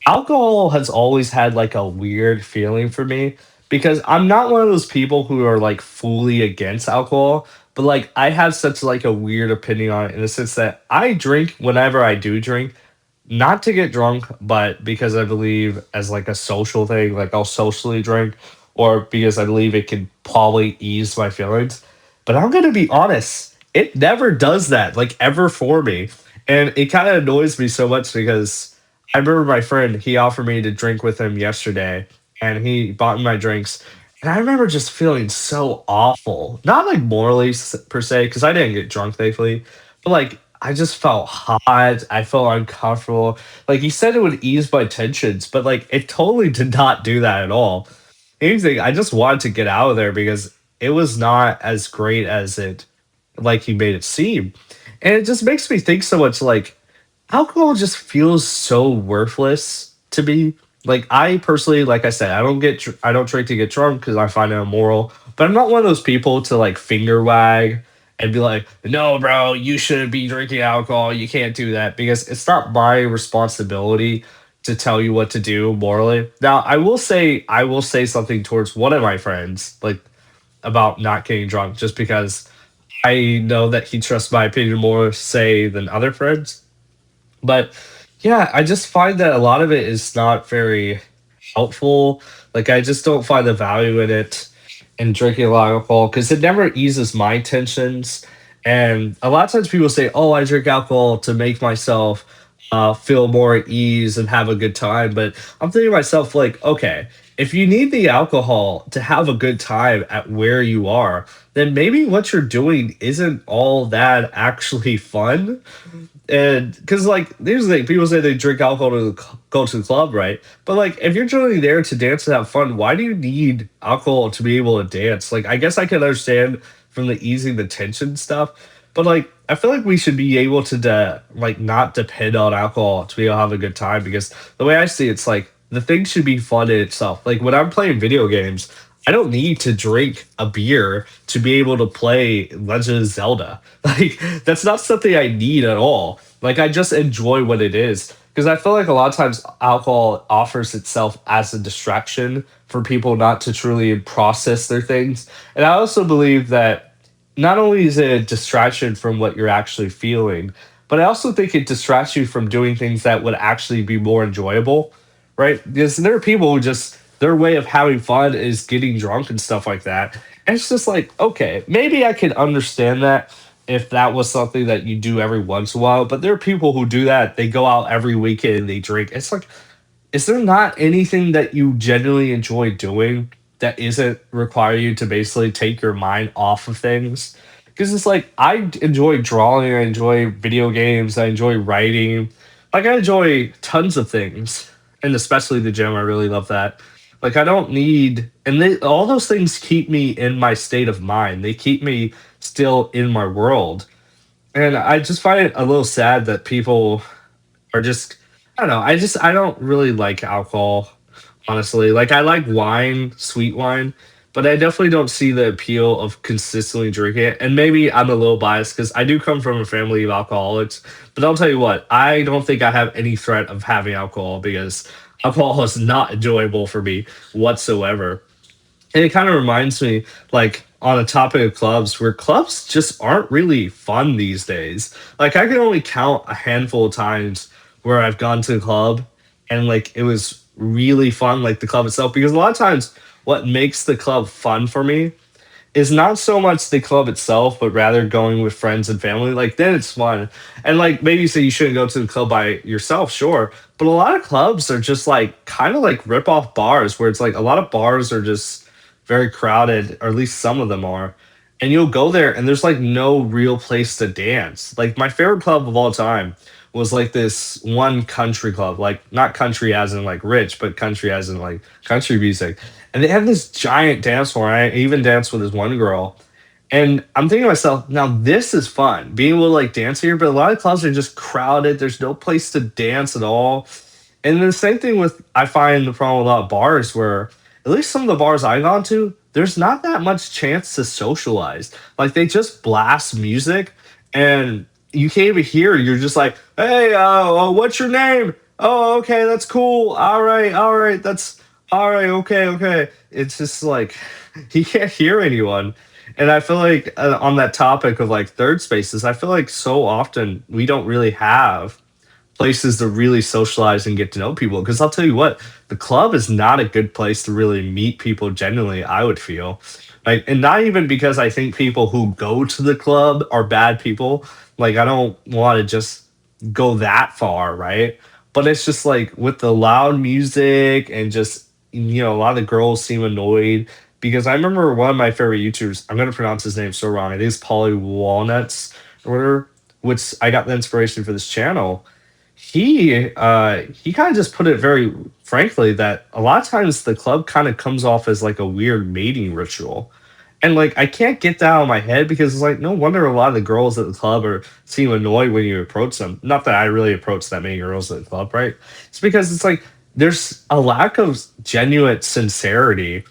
Alcohol has always had like a weird feeling for me because I'm not one of those people who are like fully against alcohol, but like I have such like a weird opinion on it in the sense that I drink whenever I do drink, not to get drunk, but because I believe as like a social thing, like I'll socially drink, or because I believe it can probably ease my feelings. But I'm gonna be honest, it never does that, like ever for me. And it kind of annoys me so much because I remember my friend, he offered me to drink with him yesterday and he bought me my drinks. And I remember just feeling so awful. Not like morally per se, because I didn't get drunk, thankfully, but like I just felt hot. I felt uncomfortable. Like he said it would ease my tensions, but like it totally did not do that at all. Anything, I just wanted to get out of there because it was not as great as it like he made it seem. And it just makes me think so much like alcohol just feels so worthless to me. Like I personally, like I said, I don't drink to get drunk because I find it immoral. But I'm not one of those people to like finger wag and be like, no, bro, you shouldn't be drinking alcohol. You can't do that because it's not my responsibility to tell you what to do morally. Now, I will say something towards one of my friends, like about not getting drunk, just because I know that he trusts my opinion more, say, than other friends. But yeah, I just find that a lot of it is not very helpful. Like I just don't find the value in it and drinking a lot of alcohol because it never eases my tensions. And a lot of times people say, "Oh, I drink alcohol to make myself feel more at ease and have a good time." But I'm thinking to myself, like, okay, if you need the alcohol to have a good time at where you are, then maybe what you're doing isn't all that actually fun. And because like here's the thing, people say they drink alcohol to go to the club, right? But like if you're generally there to dance and have fun, why do you need alcohol to be able to dance? Like I guess I can understand from the easing the tension stuff, but like I feel like we should be able to like not depend on alcohol to be able to have a good time because the way I see it's like the thing should be fun in itself. Like when I'm playing video games, I don't need to drink a beer to be able to play Legend of Zelda. Like that's not something I need at all. Like I just enjoy what it is because I feel like a lot of times alcohol offers itself as a distraction for people not to truly process their things. And I also believe that not only is it a distraction from what you're actually feeling, but I also think it distracts you from doing things that would actually be more enjoyable, right? Because there are people who just their way of having fun is getting drunk and stuff like that. And it's just like, okay, maybe I could understand that if that was something that you do every once in a while. But there are people who do that. They go out every weekend and they drink. It's like, is there not anything that you genuinely enjoy doing that isn't require you to basically take your mind off of things? Because it's like I enjoy drawing, I enjoy video games, I enjoy writing, like I enjoy tons of things, and especially the gym. I really love that. Like I don't need, and all those things keep me in my state of mind. They keep me still in my world, and I just find it a little sad that people are just I don't know. I don't really like alcohol, honestly. Like I like wine, sweet wine, but I definitely don't see the appeal of consistently drinking it. And maybe I'm a little biased because I do come from a family of alcoholics. But I'll tell you what, I don't think I have any threat of having alcohol because alcohol is not enjoyable for me whatsoever. And it kind of reminds me, like, on the topic of clubs, where clubs just aren't really fun these days. Like, I can only count a handful of times where I've gone to a club and, like, it was really fun, like the club itself. Because a lot of times, what makes the club fun for me is not so much the club itself, but rather going with friends and family. Like, then it's fun. And, like, maybe you say you shouldn't go to the club by yourself, sure. But a lot of clubs are just, like, kind of like rip off bars where it's like a lot of bars are just very crowded, or at least some of them are. And you'll go there and there's like no real place to dance. Like my favorite club of all time was like this one country club, like not country as in like rich, but country as in like country music. And they have this giant dance floor. I even danced with this one girl. And I'm thinking to myself, now this is fun, being able to like dance here, but a lot of clubs are just crowded. There's no place to dance at all. And the same thing with I find the problem with a lot of bars where at least some of the bars I've gone to, there's not that much chance to socialize. Like they just blast music and you can't even hear. You're just like, hey, what's your name? "Oh, okay, that's cool. All right, that's all right, okay, okay." It's just like he can't hear anyone. And I feel like on that topic of like third spaces, I feel like so often we don't really have places to really socialize and get to know people. Because I'll tell you what, the club is not a good place to really meet people genuinely, I would feel. Like, and not even because I think people who go to the club are bad people. Like, I don't want to just go that far, right? But it's just like with the loud music and just, a lot of the girls seem annoyed because I remember one of my favorite YouTubers, I'm going to pronounce his name so wrong. It is Polly Walnuts or whatever, which I got the inspiration for this channel. He kind of just put it very frankly that a lot of times the club kind of comes off as like a weird mating ritual. And like I can't get that out of my head because it's like no wonder a lot of the girls at the club are seem annoyed when you approach them. Not that I really approach that many girls at the club, right? It's because it's like there's a lack of genuine sincerity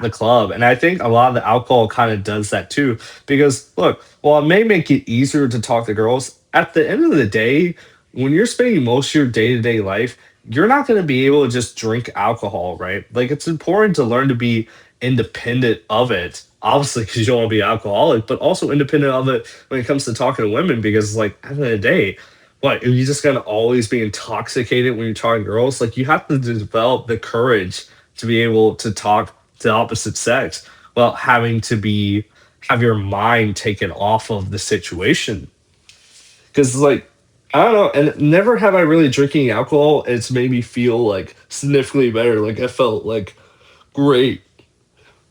the club. And I think a lot of the alcohol kind of does that too. Because look, while it may make it easier to talk to girls, at the end of the day, when you're spending most of your day to day life, you're not going to be able to just drink alcohol, right? Like it's important to learn to be independent of it. Obviously, because you don't want to be alcoholic, but also independent of it when it comes to talking to women. Because, like, at the end of the day, what are you just gonna always be intoxicated when you're talking to girls? Like, you have to develop the courage to be able to talk to the opposite sex without having to be have your mind taken off of the situation. Because like I don't know, and never have I really drinking alcohol. It's made me feel like significantly better. Like I felt like great.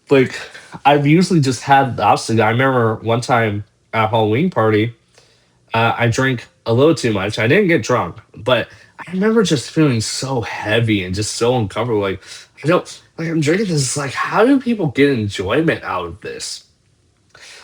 Like I've usually just had the opposite. I remember one time at a Halloween party, I drank a little too much. I didn't get drunk, but I remember just feeling so heavy and just so uncomfortable. Like I don't like I'm drinking this. It's like how do people get enjoyment out of this?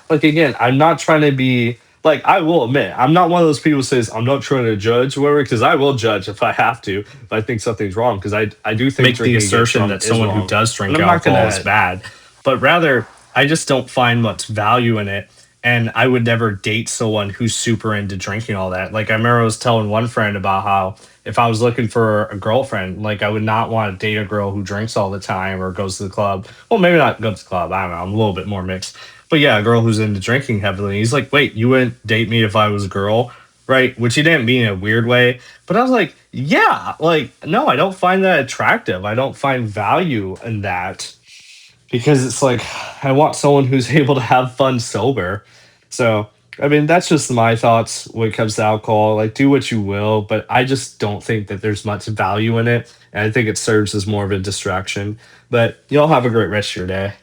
Like again, I'm not trying to be like I will admit I'm not one of those people who says I'm not trying to judge whatever because I will judge if I have to if I think something's wrong because I do think Make the drinking against assertion drunk that is someone who wrong, does and drink I'm not alcohol is gonna. bad, but rather I just don't find much value in it. And I would never date someone who's super into drinking all that. Like I remember I was telling one friend about how if I was looking for a girlfriend, like I would not want to date a girl who drinks all the time or goes to the club. Well, maybe not go to the club. I don't know. I'm a little bit more mixed. But yeah, a girl who's into drinking heavily. He's like, wait, you wouldn't date me if I was a girl? Right? Which he didn't mean in a weird way. But I was like, yeah, like, no, I don't find that attractive. I don't find value in that because it's like, I want someone who's able to have fun sober. So, I mean, that's just my thoughts when it comes to alcohol. Like, do what you will, but I just don't think that there's much value in it. And I think it serves as more of a distraction. But y'all have a great rest of your day.